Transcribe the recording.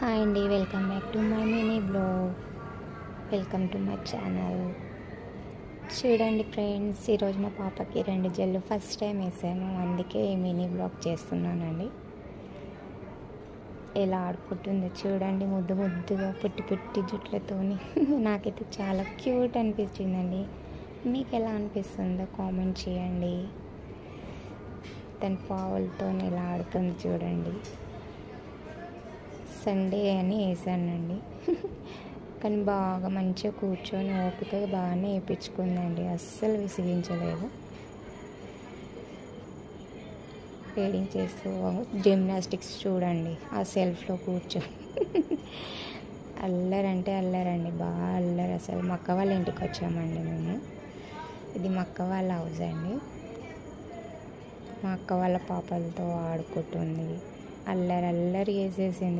Hi అండి, welcome back to my mini blog. Welcome to my channel. చూడండి friends, ఈరోజు మా పాపకి 2 జల్లు ఫస్ట్ టైం వేసాను, అందుకే మినీ బ్లాగ్ చేస్తున్నానండి. ఎలా ఆడుకుంటుందో చూడండి, ముద్దు ముద్దుగా పుట్టి పుట్టి జుట్లతోని. నాకైతే చాలా క్యూట్ అనిపించిందండి. మీకు ఎలా అనిపిస్తుందో కామెంట్ చేయండి. తన పావులతో ఎలా ఆడుతుంది చూడండి. సండే అని వేసానండి, కానీ బాగా మంచిగా కూర్చొని ఓపికగా బాగానే వేయించుకుందండి, అస్సలు విసిగించలేదు. రీడింగ్ చేస్తూ జిమ్నాస్టిక్స్ చూడండి, ఆ సెల్ఫ్లో కూర్చొని. అల్లరంటే అల్లరండి, బాగా అల్లరి. అసలు మా అక్క వాళ్ళ ఇంటికి వచ్చామండి మేము. ఇది మా అక్క వాళ్ళ హౌస్ అండి. మా అక్క వాళ్ళ పాపలతో ఆడుకుంటుంది, అల్లరి అల్లరి వేసేసింది.